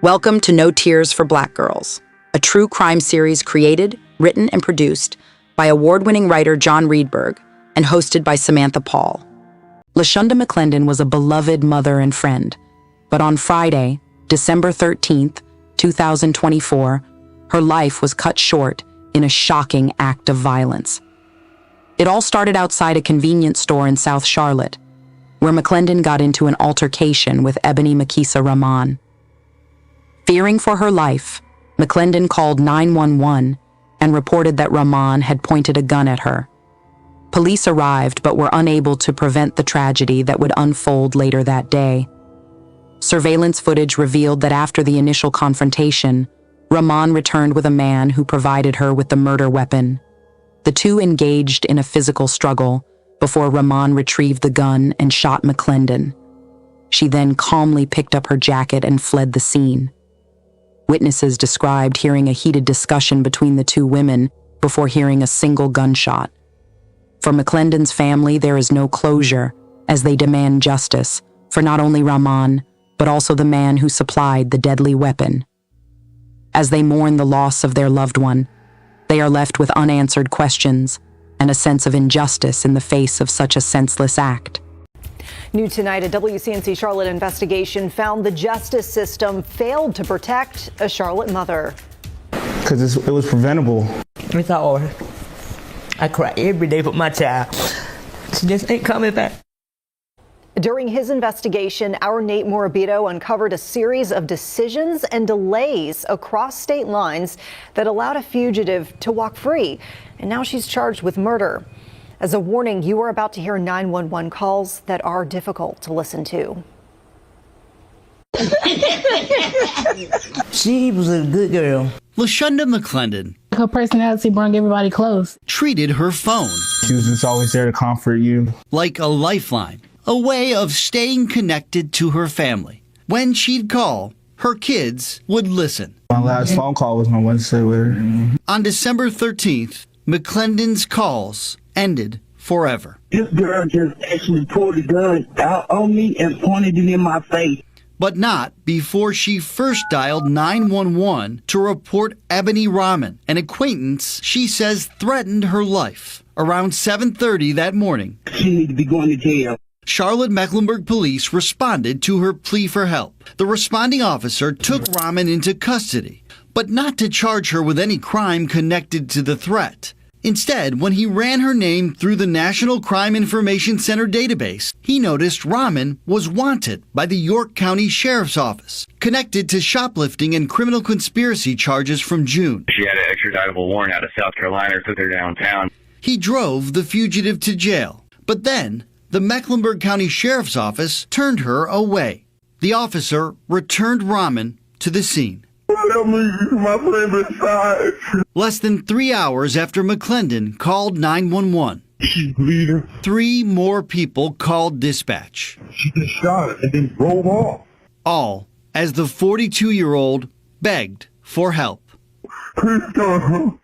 Welcome to No Tears for Black Girls, a true crime series created, written, and produced by award-winning writer John Reedberg and hosted by Samantha Paul. Lashunda McLendon was a beloved mother and friend, but on Friday, December 13th, 2024, her life was cut short in a shocking act of violence. It all started outside a convenience store in South Charlotte, where McLendon got into an altercation with Ebony Makisa Rahman. Fearing for her life, McLendon called 911 and reported that Rahman had pointed a gun at her. Police arrived but were unable to prevent the tragedy that would unfold later that day. Surveillance footage revealed that after the initial confrontation, Rahman returned with a man who provided her with the murder weapon. The two engaged in a physical struggle before Rahman retrieved the gun and shot McLendon. She then calmly picked up her jacket and fled the scene. Witnesses described hearing a heated discussion between the two women before hearing a single gunshot. For McLendon's family, there is no closure as they demand justice for not only Rahman, but also the man who supplied the deadly weapon. As they mourn the loss of their loved one, they are left with unanswered questions and a sense of injustice in the face of such a senseless act. New tonight, a WCNC Charlotte investigation found the justice system failed to protect a Charlotte mother. Because it was preventable. It's all. I cry every day for my child. She just ain't coming back. During his investigation, our Nate Morabito uncovered a series of decisions and delays across state lines that allowed a fugitive to walk free. And now she's charged with murder. As a warning, you are about to hear 911 calls that are difficult to listen to. She was a good girl. Lashunda McLendon Her personality brought everybody close. treated her phone She was just always there to comfort you. like a lifeline, a way of staying connected to her family. When she'd call, her kids would listen. My last phone call was my Wednesday with her. On December 13th, McLendon's calls ended forever. This girl just actually pulled the gun out on me and pointed it in my face. But not before she first dialed 911 to report Ebony Rahman, an acquaintance she says threatened her life. Around 7:30 that morning, She needs to be going to jail. Charlotte Mecklenburg police responded to her plea for help. The responding officer took Rahman into custody, but not to charge her with any crime connected to the threat. Instead, when he ran her name through the National Crime Information Center database, he noticed Rahman was wanted by the York County Sheriff's Office, connected to shoplifting and criminal conspiracy charges from June. She had an extraditable warrant out of South Carolina, took her downtown. He drove the fugitive to jail, but then the Mecklenburg County Sheriff's Office turned her away. The officer returned Rahman to the scene. Let me get my friend inside. Less than 3 hours after McLendon called 911, She's bleeding. 3 more people called dispatch, She just shot it and then drove off. all as the 42-year-old begged for help. Please come.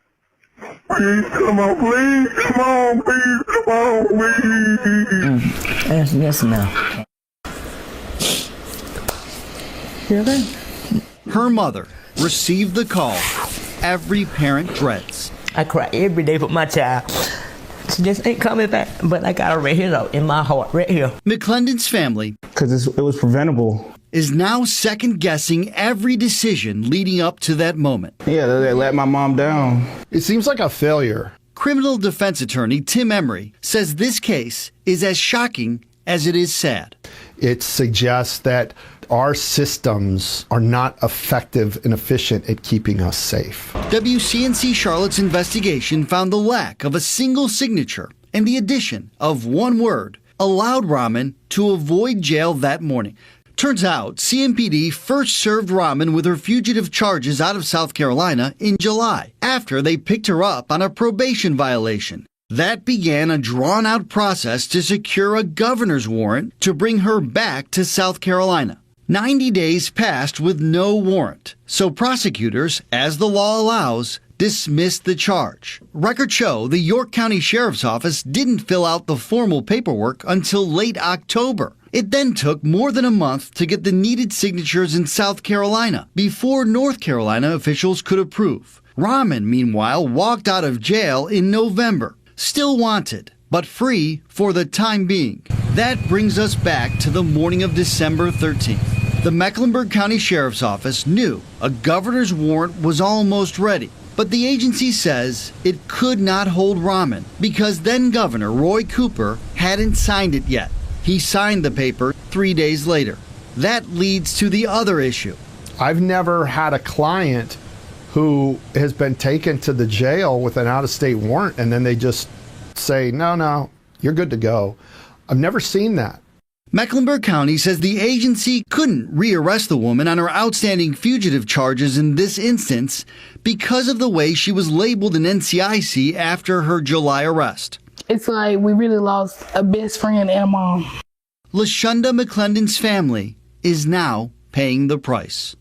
Please come on. Please come on. Please come on. Please. Yes, now. You okay? Her mother received the call every parent dreads. I cry every day for my child. She just ain't coming back. But I got her right here, though, in my heart, right here. McLendon's family Because it was preventable. is now second-guessing every decision leading up to that moment. Yeah, they let my mom down. It seems like a failure. Criminal defense attorney Tim Emery says this case is as shocking as it is sad. It suggests that our systems are not effective and efficient at keeping us safe. WCNC Charlotte's investigation found the lack of a single signature and the addition of one word allowed Rahman to avoid jail that morning. Turns out CMPD first served Rahman with her fugitive charges out of South Carolina in July, after they picked her up on a probation violation. That began a drawn-out process to secure a governor's warrant to bring her back to South Carolina. 90 days passed with no warrant, so prosecutors, as the law allows, dismissed the charge. Records show the York County Sheriff's Office didn't fill out the formal paperwork until late October. It then took more than a month to get the needed signatures in South Carolina before North Carolina officials could approve. Rahman, meanwhile, walked out of jail in November, still wanted, but free for the time being. That brings us back to the morning of December 13th. The Mecklenburg County Sheriff's Office knew a governor's warrant was almost ready, but the agency says it could not hold Rahman because then Governor Roy Cooper hadn't signed it yet. He signed the paper 3 days later. That leads to the other issue. I've never had a client who has been taken to the jail with an out-of-state warrant and then they just say, no, you're good to go. I've never seen that. Mecklenburg County says the agency couldn't rearrest the woman on her outstanding fugitive charges in this instance because of the way she was labeled in NCIC after her July arrest. It's like we really lost a best friend and a mom. Lashunda McLendon's family is now paying the price.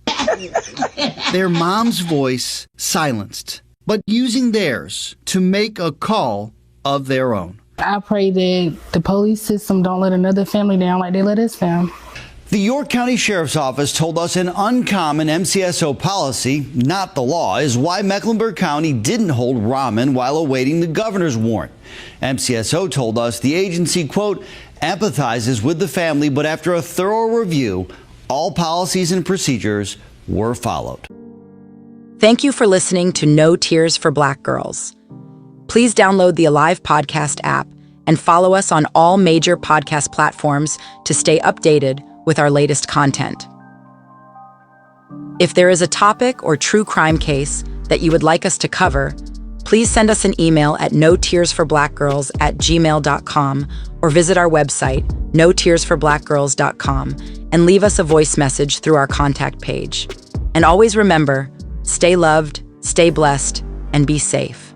Their mom's voice silenced, but using theirs to make a call of their own. I pray that the police system don't let another family down like they let us down. The York County Sheriff's Office told us an uncommon MCSO policy, not the law, is why Mecklenburg County didn't hold Rahman while awaiting the governor's warrant. MCSO told us the agency, quote, empathizes with the family, but after a thorough review, all policies and procedures were followed. Thank you for listening to No Tears for Black Girls. Please download the Alive Podcast app and follow us on all major podcast platforms to stay updated with our latest content. If there is a topic or true crime case that you would like us to cover, please send us an email at notearsforblackgirls@gmail.com or visit our website, notearsforblackgirls.com, and leave us a voice message through our contact page. And always remember, stay loved, stay blessed, and be safe.